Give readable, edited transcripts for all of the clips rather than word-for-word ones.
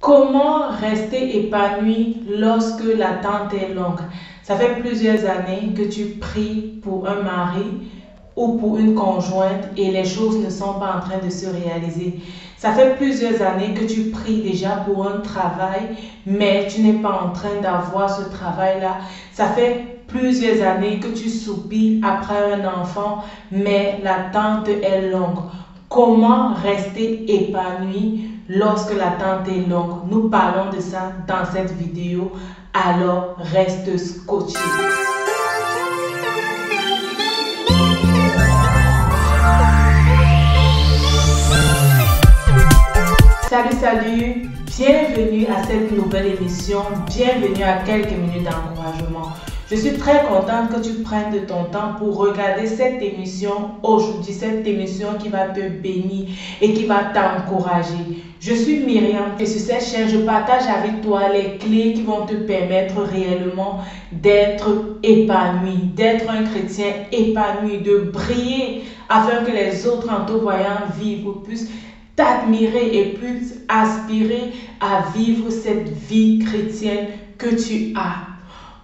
Comment rester épanoui lorsque l'attente est longue? Ça fait plusieurs années que tu pries pour un mari ou pour une conjointe et les choses ne sont pas en train de se réaliser. Ça fait plusieurs années que tu pries déjà pour un travail, mais tu n'es pas en train d'avoir ce travail-là. Ça fait plusieurs années que tu soupires après un enfant, mais l'attente est longue. Comment rester épanoui lorsque l'attente est longue? Nous parlons de ça dans cette vidéo, alors reste scotché. Salut, bienvenue à cette nouvelle émission, bienvenue à quelques minutes d'encouragement. Je suis très contente que tu prennes de ton temps pour regarder cette émission aujourd'hui, cette émission qui va te bénir et qui va t'encourager. Je suis Myriam et sur cette chaîne, je partage avec toi les clés qui vont te permettre réellement d'être épanoui, d'être un chrétien épanoui, de briller afin que les autres en te voyant vivre puissent t'admirer et plus aspirer à vivre cette vie chrétienne que tu as.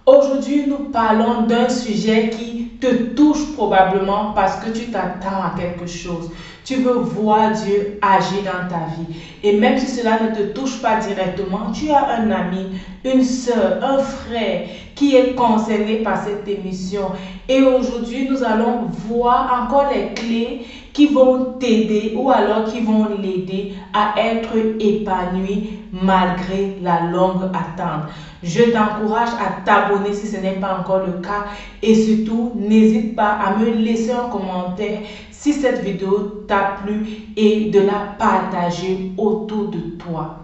Aujourd'hui, nous parlons d'un sujet qui te touche probablement parce que tu t'attends à quelque chose. Tu veux voir Dieu agir dans ta vie. Et même si cela ne te touche pas directement, tu as un ami, une soeur, un frère qui est concerné par cette émission. Et aujourd'hui, nous allons voir encore les clés qui vont t'aider ou alors qui vont l'aider à être épanoui malgré la longue attente. Je t'encourage à t'abonner si ce n'est pas encore le cas et surtout n'hésite pas à me laisser un commentaire si cette vidéo t'a plu et de la partager autour de toi.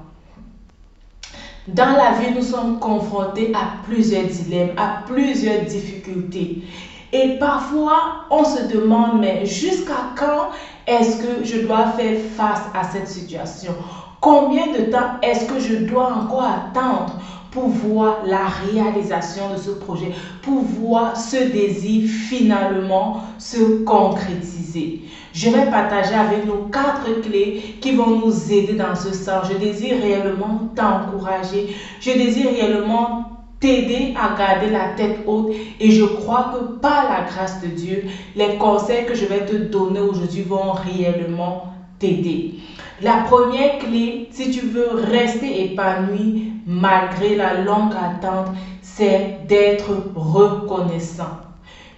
Dans la vie, nous sommes confrontés à plusieurs dilemmes, à plusieurs difficultés. Et parfois, on se demande, mais jusqu'à quand est-ce que je dois faire face à cette situation? Combien de temps est-ce que je dois encore attendre pour voir la réalisation de ce projet, pour voir ce désir finalement se concrétiser? Je vais partager avec nous 4 clés qui vont nous aider dans ce sens. Je désire réellement t'encourager. Je désire réellement t'aider à garder la tête haute et je crois que par la grâce de Dieu, les conseils que je vais te donner aujourd'hui vont réellement t'aider. La première clé, si tu veux rester épanoui malgré la longue attente, c'est d'être reconnaissant.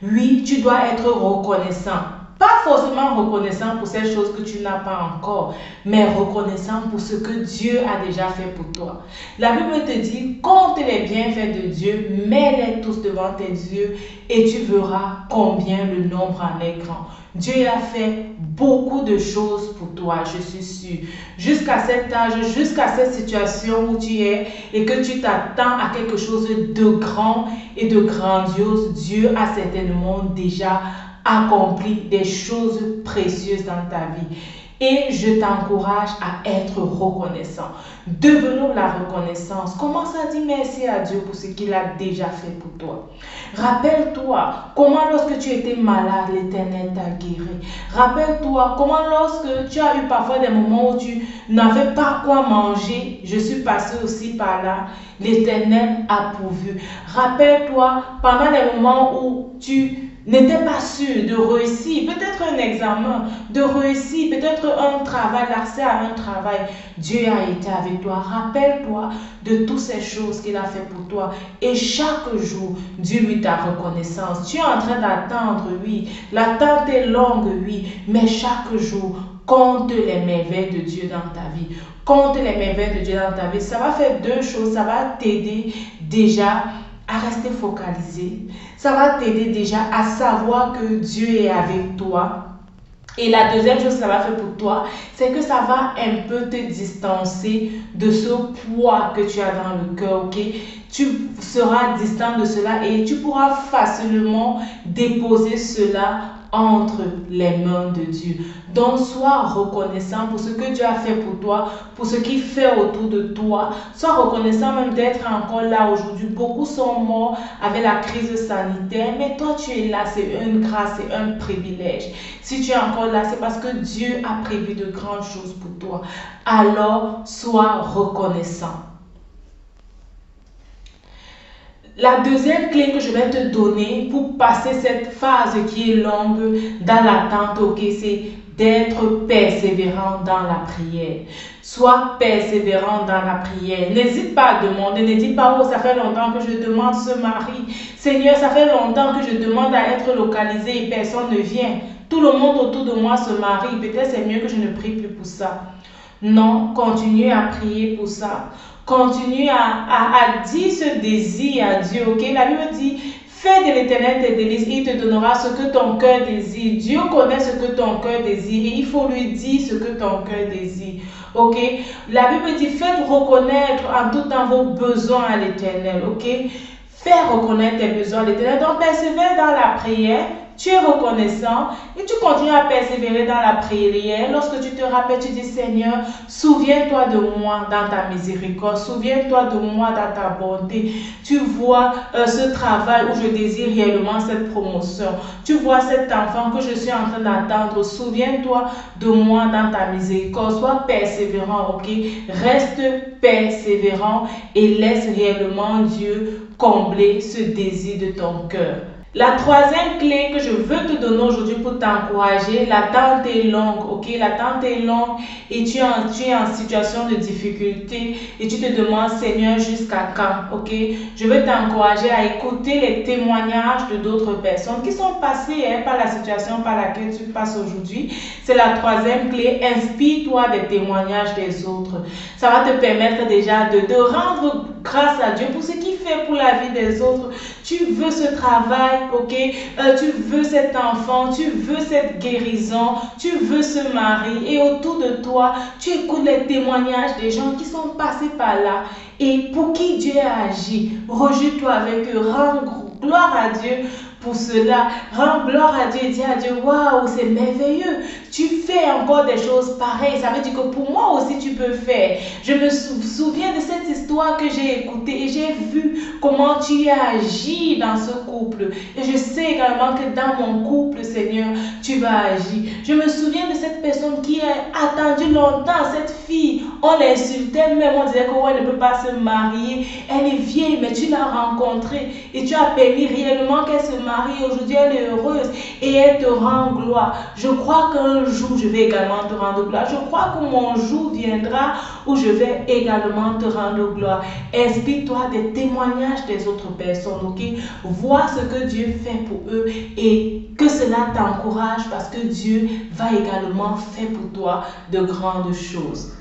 Oui, tu dois être reconnaissant. Pas forcément reconnaissant pour ces choses que tu n'as pas encore, mais reconnaissant pour ce que Dieu a déjà fait pour toi. La Bible te dit, compte les bienfaits de Dieu, mets-les tous devant tes yeux et tu verras combien le nombre en est grand. Dieu a fait beaucoup de choses pour toi, je suis sûre. Jusqu'à cet âge, jusqu'à cette situation où tu es et que tu t'attends à quelque chose de grand et de grandiose, Dieu a certainement déjà accompli des choses précieuses dans ta vie. Et je t'encourage à être reconnaissant. Devenons la reconnaissance. Commence à dire merci à Dieu pour ce qu'il a déjà fait pour toi. Rappelle-toi comment lorsque tu étais malade, l'Éternel t'a guéri. Rappelle-toi comment lorsque tu as eu parfois des moments où tu n'avais pas quoi manger. Je suis passée aussi par là. L'Éternel a pourvu. Rappelle-toi pendant les moments où tu n'étais pas sûr de réussir, peut-être un examen, de réussir, peut-être un travail, l'accès à un travail. Dieu a été avec toi. Rappelle-toi de toutes ces choses qu'il a fait pour toi. Et chaque jour, Dieu lui ta reconnaissance. Tu es en train d'attendre, oui. L'attente est longue, oui. Mais chaque jour, compte les merveilles de Dieu dans ta vie. Compte les merveilles de Dieu dans ta vie. Ça va faire 2 choses. Ça va t'aider déjà à rester focalisé. Ça va t'aider déjà à savoir que Dieu est avec toi. Et la deuxième chose que ça va faire pour toi, c'est que ça va un peu te distancer de ce poids que tu as dans le cœur, ok? Tu seras distant de cela et tu pourras facilement déposer cela entre les mains de Dieu. Donc, sois reconnaissant pour ce que Dieu a fait pour toi, pour ce qu'il fait autour de toi. Sois reconnaissant même d'être encore là aujourd'hui. Beaucoup sont morts avec la crise sanitaire, mais toi, tu es là. C'est une grâce, c'est un privilège. Si tu es encore là, c'est parce que Dieu a prévu de grandes choses pour toi. Alors, sois reconnaissant. La deuxième clé que je vais te donner pour passer cette phase qui est longue dans l'attente, c'est d'être persévérant dans la prière. Sois persévérant dans la prière. N'hésite pas à demander. Ne dis pas, oh, ça fait longtemps que je demande ce mari. Seigneur, ça fait longtemps que je demande à être localisé et personne ne vient. Tout le monde autour de moi se marie. Peut-être c'est mieux que je ne prie plus pour ça. Non, continue à prier pour ça. Continue à dire ce désir à Dieu, ok? La Bible dit, fais de l'Éternel tes délices, il te donnera ce que ton cœur désire. Dieu connaît ce que ton cœur désire et il faut lui dire ce que ton cœur désire, ok? La Bible dit, faites reconnaître en tout temps vos besoins à l'Éternel, ok? Fais reconnaître tes besoins à l'Éternel. Donc, persévère dans la prière. Tu es reconnaissant et tu continues à persévérer dans la prière. Lorsque tu te rappelles, tu dis, Seigneur, souviens-toi de moi dans ta miséricorde. Souviens-toi de moi dans ta bonté. Tu vois ce travail où je désire réellement cette promotion. Tu vois cet enfant que je suis en train d'attendre. Souviens-toi de moi dans ta miséricorde. Sois persévérant, ok? Reste persévérant et laisse réellement Dieu combler ce désir de ton cœur. La troisième clé que je veux te donner aujourd'hui pour t'encourager, l'attente est longue, ok? L'attente est longue et tu es en situation de difficulté et tu te demandes, Seigneur, jusqu'à quand, ok? Je veux t'encourager à écouter les témoignages de d'autres personnes qui sont passées par la situation par laquelle tu passes aujourd'hui. C'est la troisième clé. Inspire-toi des témoignages des autres. Ça va te permettre déjà de rendre grâce à Dieu pour ce qu'il fait pour la vie des autres. Tu veux ce travail, ok? Tu veux cet enfant, tu veux cette guérison, tu veux ce mari. Et autour de toi, tu écoutes les témoignages des gens qui sont passés par là et pour qui Dieu a agi. Rejette-toi avec eux, rends gloire à Dieu pour cela. Rends gloire à Dieu et dis à Dieu, waouh, c'est merveilleux. Tu fais encore des choses pareilles. Ça veut dire que pour moi aussi, tu peux faire. Je me souviens de cette histoire que j'ai écoutée et j'ai vu comment tu as agi dans ce couple. Et je sais également que dans mon couple, Seigneur, tu vas agir. Je me souviens de cette personne qui a attendu longtemps, cette fille. On l'insultait même, on disait qu'elle ne peut pas se marier. Elle est vieille, mais tu l'as rencontrée et tu as permis réellement qu'elle se marie. Aujourd'hui, elle est heureuse et elle te rend gloire. Je crois qu'un jour, je vais également te rendre gloire. Je crois que mon jour viendra où je vais également te rendre gloire. Inspire-toi des témoignages des autres personnes, ok? Vois ce que Dieu fait pour eux et que cela t'encourage parce que Dieu va également faire pour toi de grandes choses.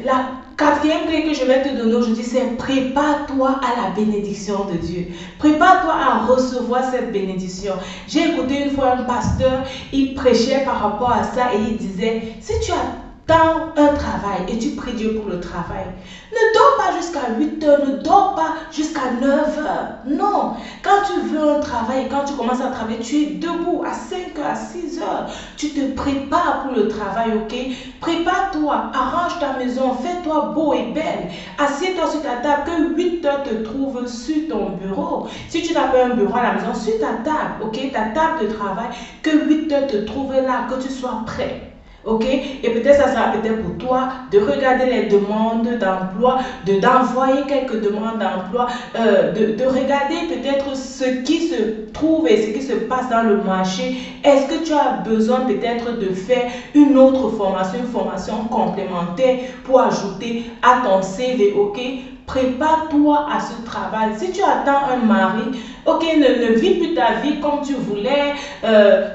La quatrième clé que je vais te donner aujourd'hui, c'est prépare-toi à la bénédiction de Dieu. Prépare-toi à recevoir cette bénédiction. J'ai écouté une fois un pasteur, il prêchait par rapport à ça et il disait, si tu attends un travail et tu pries Dieu pour le travail, ne dors pas jusqu'à 8 heures, ne dors pas jusqu'à 9 heures. Non, quand tu veux un travail, quand tu commences à travailler, tu es debout à 5 heures, à 6 heures. Tu te prépares pour le travail, ok? Prépare-toi, arrange ta maison, fais-toi beau et belle. Assieds-toi sur ta table, que 8 heures te trouvent sur ton bureau. Si tu n'as pas un bureau à la maison, sur ta table, ok? Ta table de travail, que 8 heures te trouvent là, que tu sois prêt. Ok, et peut-être ça sera peut-être pour toi de regarder les demandes d'emploi, d'envoyer quelques demandes d'emploi, de regarder peut-être ce qui se trouve et ce qui se passe dans le marché. Est-ce que tu as besoin peut-être de faire une autre formation, une formation complémentaire pour ajouter à ton CV, ok? Prépare-toi à ce travail. Si tu attends un mari, ok, ne vis plus ta vie comme tu voulais.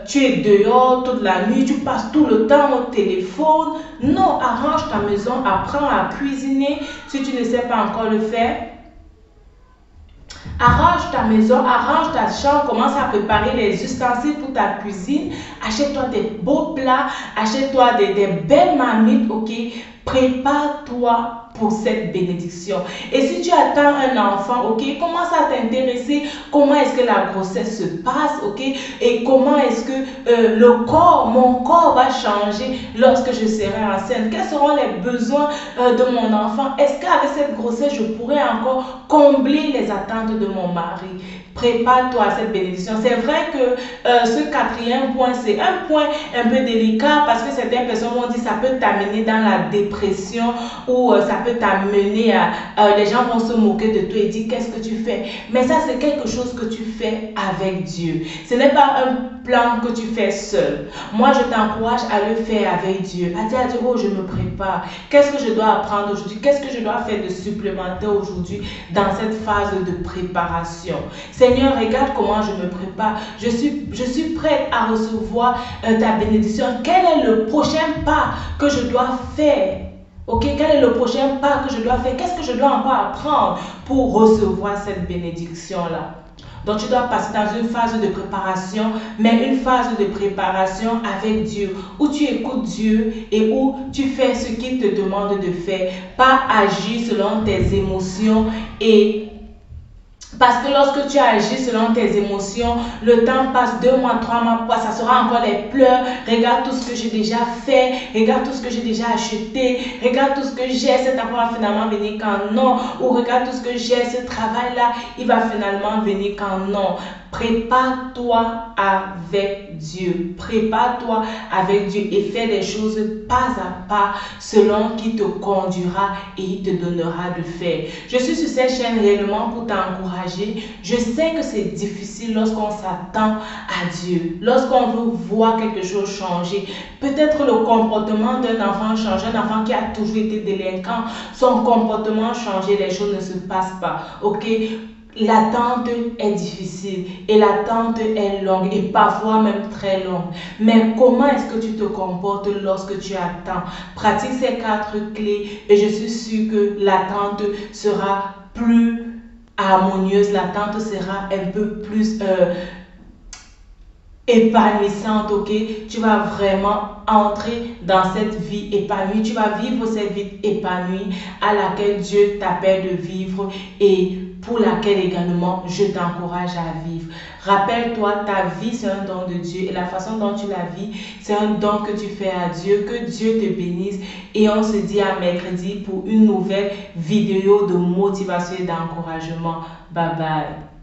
Tu es dehors toute la nuit, tu passes tout le temps au téléphone. Non, arrange ta maison, apprends à cuisiner si tu ne sais pas encore le faire. Arrange ta maison, arrange ta chambre, commence à préparer les ustensiles pour ta cuisine. Achète-toi des beaux plats, achète-toi des belles marmites, ok? Prépare-toi pour cette bénédiction. Et si tu attends un enfant, ok, commence à t'intéresser comment est-ce que la grossesse se passe, ok, et comment est-ce que mon corps va changer lorsque je serai enceinte. Quels seront les besoins de mon enfant? Est-ce qu'avec cette grossesse, je pourrais encore combler les attentes de mon mari? Prépare-toi à cette bénédiction. C'est vrai que ce quatrième point, c'est un point un peu délicat parce que certaines personnes m'ont dit ça peut t'amener dans la dépression ou ça peut t'amener à... les gens vont se moquer de toi et dire qu'est-ce que tu fais. Mais ça, c'est quelque chose que tu fais avec Dieu. Ce n'est pas un plan que tu fais seul. Moi, je t'encourage à le faire avec Dieu. À dire, oh, je me prépare. Qu'est-ce que je dois apprendre aujourd'hui? Qu'est-ce que je dois faire de supplémentaire aujourd'hui dans cette phase de préparation? Seigneur, regarde comment je me prépare. Je suis prête à recevoir ta bénédiction. Quel est le prochain pas que je dois faire? Ok, quel est le prochain pas que je dois faire? Qu'est-ce que je dois encore apprendre pour recevoir cette bénédiction-là? Donc, tu dois passer dans une phase de préparation, mais une phase de préparation avec Dieu, où tu écoutes Dieu et où tu fais ce qu'il te demande de faire, pas agir selon tes émotions et parce que lorsque tu agis selon tes émotions, le temps passe 2 mois, 3 mois, ça sera encore les pleurs. Regarde tout ce que j'ai déjà fait, regarde tout ce que j'ai déjà acheté, regarde tout ce que j'ai, cet apport va finalement venir quand non. Ou regarde tout ce que j'ai, ce travail-là, il va finalement venir quand non. Prépare-toi avec Dieu. Prépare-toi avec Dieu et fais des choses pas à pas selon qui te conduira et il te donnera de faire. Je suis sur cette chaîne réellement pour t'encourager. Je sais que c'est difficile lorsqu'on s'attend à Dieu, lorsqu'on veut voir quelque chose changer. Peut-être le comportement d'un enfant change, un enfant qui a toujours été délinquant, son comportement change, les choses ne se passent pas. Ok? L'attente est difficile et l'attente est longue et parfois même très longue. Mais comment est-ce que tu te comportes lorsque tu attends? Pratique ces 4 clés et je suis sûre que l'attente sera plus harmonieuse, l'attente sera un peu plus épanouissante, ok? Tu vas vraiment entrer dans cette vie épanouie, tu vas vivre cette vie épanouie à laquelle Dieu t'appelle de vivre et pour laquelle également je t'encourage à vivre. Rappelle-toi, ta vie c'est un don de Dieu et la façon dont tu la vis, c'est un don que tu fais à Dieu. Que Dieu te bénisse et on se dit à mercredi pour une nouvelle vidéo de motivation et d'encouragement. Bye bye.